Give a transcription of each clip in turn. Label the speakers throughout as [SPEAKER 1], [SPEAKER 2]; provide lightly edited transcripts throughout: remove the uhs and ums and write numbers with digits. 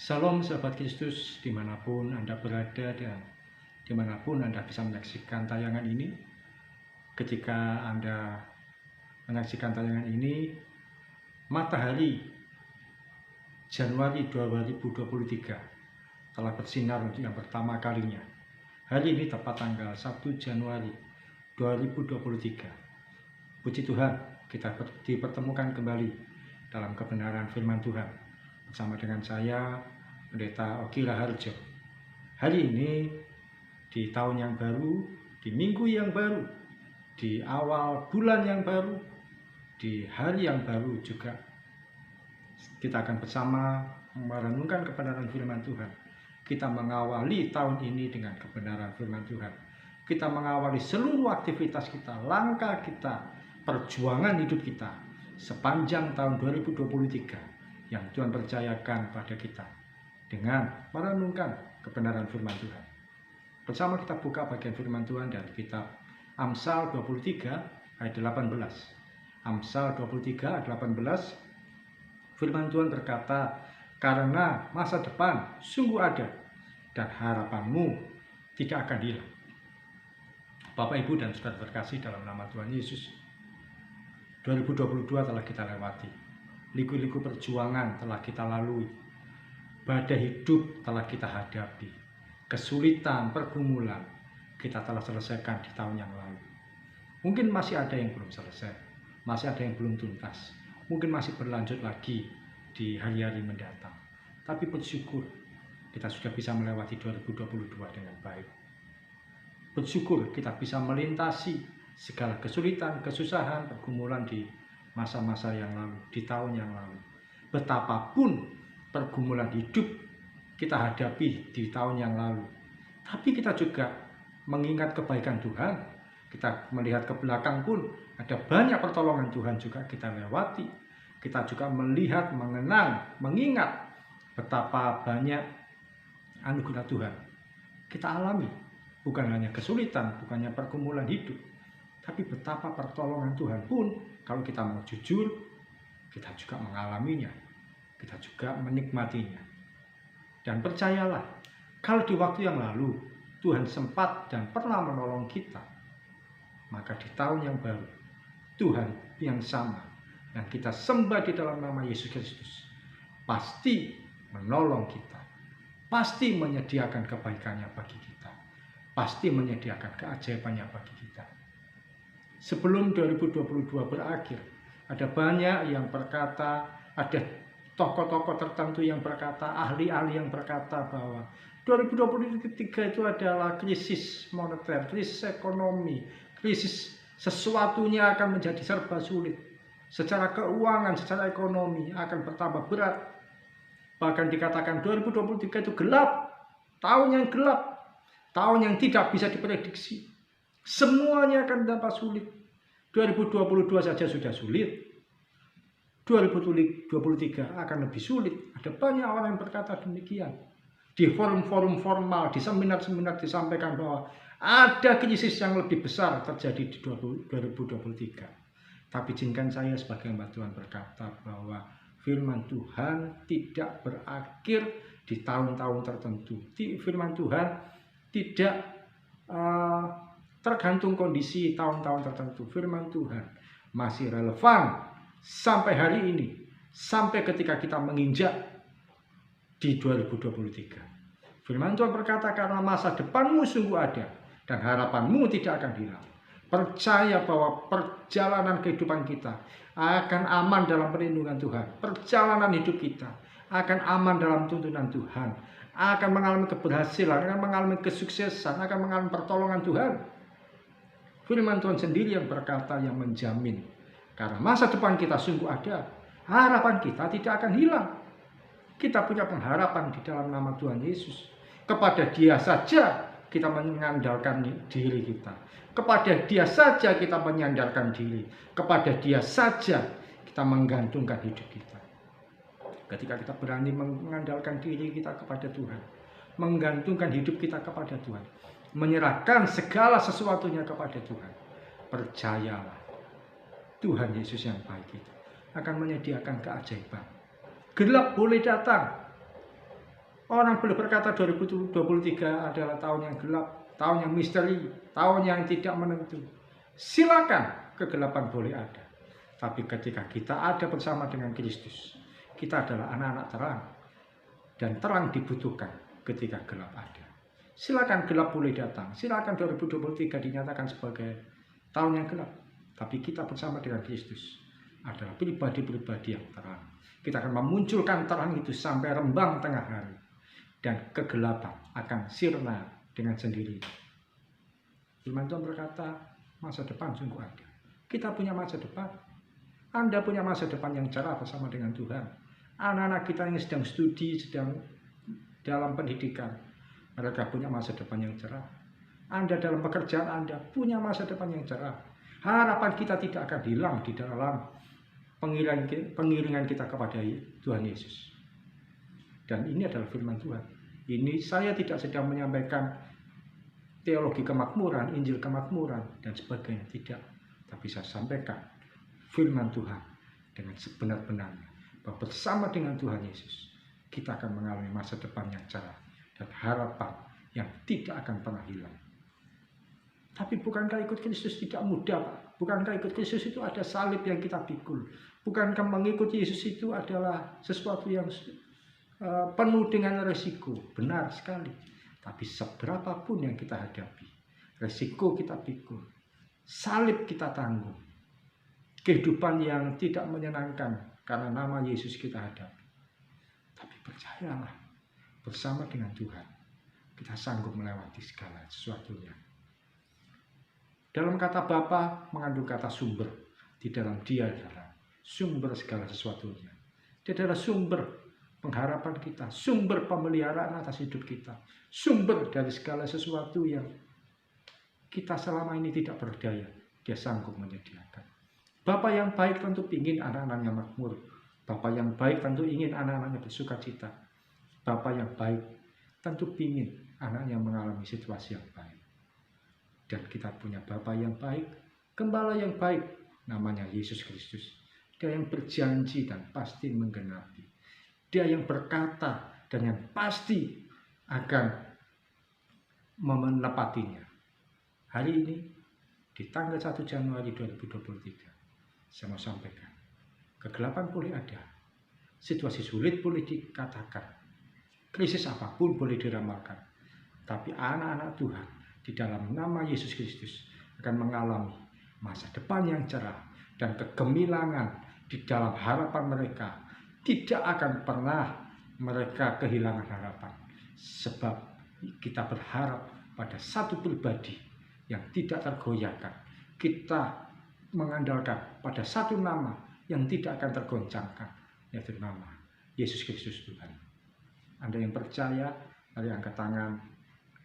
[SPEAKER 1] Salam sahabat Kristus dimanapun Anda berada dan dimanapun Anda bisa menyaksikan tayangan ini. Ketika Anda menyaksikan tayangan ini, matahari Januari 2023 telah bersinar untuk yang pertama kalinya. Hari ini tepat tanggal 1 Januari 2023. Puji Tuhan, kita dipertemukan kembali dalam kebenaran firman Tuhan bersama dengan saya, Pendeta Ogi Raharjo. Hari ini, di tahun yang baru, di minggu yang baru, di awal bulan yang baru, di hari yang baru juga, kita akan bersama merenungkan kebenaran firman Tuhan. Kita mengawali tahun ini dengan kebenaran firman Tuhan. Kita mengawali seluruh aktivitas kita, langkah kita, perjuangan hidup kita sepanjang tahun 2023 yang Tuhan percayakan pada kita dengan merenungkan kebenaran firman Tuhan. Bersama kita buka bagian firman Tuhan dari kitab Amsal 23 ayat 18. Amsal 23 ayat 18, firman Tuhan berkata, "Karena masa depan sungguh ada dan harapanmu tidak akan hilang." Bapak, Ibu, dan saudara terkasih dalam nama Tuhan Yesus, 2022 telah kita lewati. Liku-liku perjuangan telah kita lalui. Badai hidup telah kita hadapi. Kesulitan, pergumulan kita telah selesaikan di tahun yang lalu. Mungkin masih ada yang belum selesai, masih ada yang belum tuntas. Mungkin masih berlanjut lagi di hari-hari mendatang. Tapi bersyukur kita sudah bisa melewati 2022 dengan baik. Bersyukur kita bisa melintasi segala kesulitan, kesusahan, pergumulan di masa-masa yang lalu, di tahun yang lalu. Betapapun pergumulan hidup kita hadapi di tahun yang lalu, tapi kita juga mengingat kebaikan Tuhan. Kita melihat ke belakang pun ada banyak pertolongan Tuhan juga kita lewati. Kita juga melihat, mengenang, mengingat betapa banyak anugerah Tuhan kita alami. Bukan hanya kesulitan, bukannya pergumulan hidup, tapi betapa pertolongan Tuhan pun kalau kita mau jujur, kita juga mengalaminya, kita juga menikmatinya. Dan percayalah, kalau di waktu yang lalu Tuhan sempat dan pernah menolong kita, maka di tahun yang baru Tuhan yang sama yang kita sembah di dalam nama Yesus Kristus pasti menolong kita, pasti menyediakan kebaikannya bagi kita, pasti menyediakan keajaibannya bagi kita. Sebelum 2022 berakhir, ada banyak yang berkata, ada tokoh-tokoh tertentu yang berkata, ahli-ahli yang berkata bahwa 2023 itu adalah krisis moneter, krisis ekonomi, krisis sesuatunya akan menjadi serba sulit. Secara keuangan, secara ekonomi akan bertambah berat. Bahkan dikatakan 2023 itu gelap, tahun yang gelap, tahun yang tidak bisa diprediksi. Semuanya akan tampak sulit. 2022 saja sudah sulit, 2023 akan lebih sulit. Ada banyak orang yang berkata demikian. Di forum-forum formal, di seminar-seminar disampaikan bahwa ada krisis yang lebih besar terjadi di 2023. Tapi izinkan saya sebagai hamba Tuhan berkata bahwa firman Tuhan tidak berakhir di tahun-tahun tertentu. Firman Tuhan tidak tergantung kondisi tahun-tahun tertentu. Firman Tuhan masih relevan sampai hari ini, sampai ketika kita menginjak di 2023. Firman Tuhan berkata, "Karena masa depanmu sungguh ada dan harapanmu tidak akan hilang." Percaya bahwa perjalanan kehidupan kita akan aman dalam perlindungan Tuhan. Perjalanan hidup kita akan aman dalam tuntunan Tuhan. Akan mengalami keberhasilan, akan mengalami kesuksesan, akan mengalami pertolongan Tuhan. Firman Tuhan sendiri yang berkata, yang menjamin. Karena masa depan kita sungguh ada, harapan kita tidak akan hilang. Kita punya pengharapan di dalam nama Tuhan Yesus. Kepada Dia saja kita mengandalkan diri kita. Kepada Dia saja kita menyandarkan diri. Kepada Dia saja kita menggantungkan hidup kita. Ketika kita berani mengandalkan diri kita kepada Tuhan, menggantungkan hidup kita kepada Tuhan, menyerahkan segala sesuatunya kepada Tuhan, percayalah, Tuhan Yesus yang baik itu akan menyediakan keajaiban. Gelap boleh datang, Orang boleh berkata 2023 adalah tahun yang gelap, tahun yang misteri, tahun yang tidak menentu. Silakan, kegelapan boleh ada. Tapi ketika kita ada bersama dengan Kristus, kita adalah anak-anak terang. Dan terang dibutuhkan ketika gelap ada. Silakan gelap boleh datang. Silakan 2023 dinyatakan sebagai tahun yang gelap. Tapi kita bersama dengan Kristus adalah pribadi-pribadi yang terang. Kita akan memunculkan terang itu sampai rembang tengah hari. Dan kegelapan akan sirna dengan sendiri. Firman Tuhan berkata, masa depan sungguh ada. Kita punya masa depan. Anda punya masa depan yang cerah bersama dengan Tuhan. Anak-anak kita yang sedang studi, sedang dalam pendidikan, mereka punya masa depan yang cerah. Anda dalam pekerjaan Anda punya masa depan yang cerah. Harapan kita tidak akan hilang di dalam pengiringan kita kepada Tuhan Yesus. Dan ini adalah firman Tuhan. Ini saya tidak sedang menyampaikan teologi kemakmuran, Injil kemakmuran, dan sebagainya. Tidak. Tapi saya sampaikan firman Tuhan dengan sebenar-benarnya. Bahwa bersama dengan Tuhan Yesus, kita akan mengalami masa depan yang cerah. Dan harapan yang tidak akan pernah hilang. Tapi bukankah ikut Kristus tidak mudah, Pak? Bukankah ikut Kristus itu ada salib yang kita pikul? Bukankah mengikuti Yesus itu adalah sesuatu yang penuh dengan resiko? Benar sekali. Tapi seberapapun yang kita hadapi, resiko kita pikul, salib kita tanggung, kehidupan yang tidak menyenangkan karena nama Yesus kita hadapi. Tapi percayalah, bersama dengan Tuhan, kita sanggup melewati segala sesuatunya. Dalam kata Bapa mengandung kata sumber. Di dalam Dia adalah sumber segala sesuatunya. Dia adalah sumber pengharapan kita, sumber pemeliharaan atas hidup kita, sumber dari segala sesuatu yang kita selama ini tidak berdaya. Dia sanggup menyediakan. Bapa yang baik tentu ingin anak-anaknya makmur. Bapa yang baik tentu ingin anak-anaknya bersuka cita. Bapa yang baik tentu ingin anaknya mengalami situasi yang baik. Dan kita punya Bapa yang baik, Gembala yang baik, namanya Yesus Kristus. Dia yang berjanji dan pasti menggenapi. Dia yang berkata dan yang pasti akan menepatinya. Hari ini, di tanggal 1 Januari 2023, saya mau sampaikan, kegelapan boleh ada, situasi sulit boleh dikatakan, krisis apapun boleh diramalkan, tapi anak-anak Tuhan di dalam nama Yesus Kristus akan mengalami masa depan yang cerah dan kegemilangan di dalam harapan mereka. Tidak akan pernah mereka kehilangan harapan. Sebab kita berharap pada satu pribadi yang tidak tergoyahkan. Kita mengandalkan pada satu nama yang tidak akan tergoncangkan, yaitu nama Yesus Kristus Tuhan. Anda yang percaya, mari angkat tangan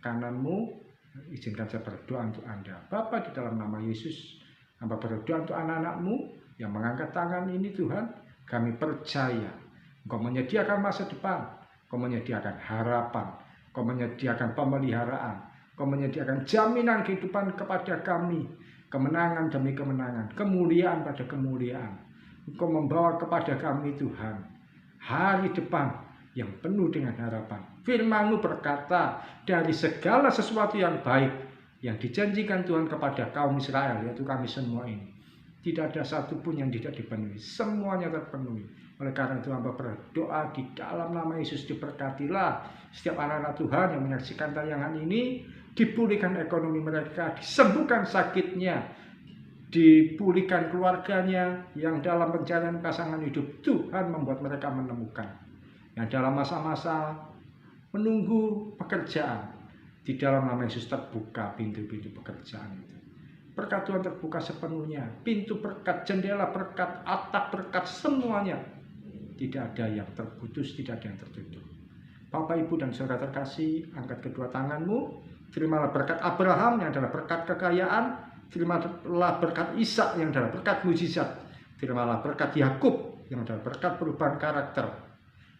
[SPEAKER 1] kananmu. Izinkan saya berdoa untuk Anda. Bapa, di dalam nama Yesus, Hamba berdoa untuk anak-anakmu yang mengangkat tangan ini. Tuhan, kami percaya Engkau menyediakan masa depan, Engkau menyediakan harapan, Engkau menyediakan pemeliharaan, Engkau menyediakan jaminan kehidupan kepada kami, kemenangan demi kemenangan, kemuliaan pada kemuliaan. Engkau membawa kepada kami, Tuhan, hari depan yang penuh dengan harapan. Firman-Mu berkata, dari segala sesuatu yang baik yang dijanjikan Tuhan kepada kaum Israel, yaitu kami semua ini, tidak ada satupun yang tidak dipenuhi. Semuanya terpenuhi. Oleh karena itu hamba berdoa di dalam nama Yesus, diberkatilah setiap anak-anak Tuhan yang menyaksikan tayangan ini, dipulihkan ekonomi mereka, disembuhkan sakitnya, dipulihkan keluarganya yang dalam pencarian pasangan hidup. Tuhan membuat mereka menemukan. Yang dalam masa-masa menunggu pekerjaan, di dalam nama Yesus terbuka pintu-pintu pekerjaan itu. Berkat Tuhan terbuka sepenuhnya. Pintu berkat, jendela berkat, atap berkat, semuanya. Tidak ada yang terputus, tidak ada yang tertutup. Bapak, Ibu, dan saudara terkasih, angkat kedua tanganmu. Terimalah berkat Abraham yang adalah berkat kekayaan. Terimalah berkat Ishak yang adalah berkat mujizat. Terimalah berkat Yakub yang adalah berkat perubahan karakter.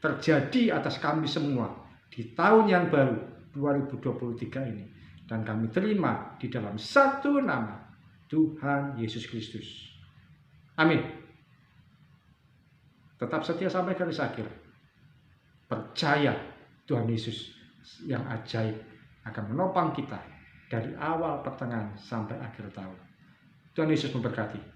[SPEAKER 1] Terjadi atas kami semua di tahun yang baru 2023 ini. Dan kami terima di dalam satu nama, Tuhan Yesus Kristus. Amin. Tetap setia sampai garis akhir. Percaya Tuhan Yesus yang ajaib akan menopang kita dari awal, pertengahan, sampai akhir tahun. Tuhan Yesus memberkati.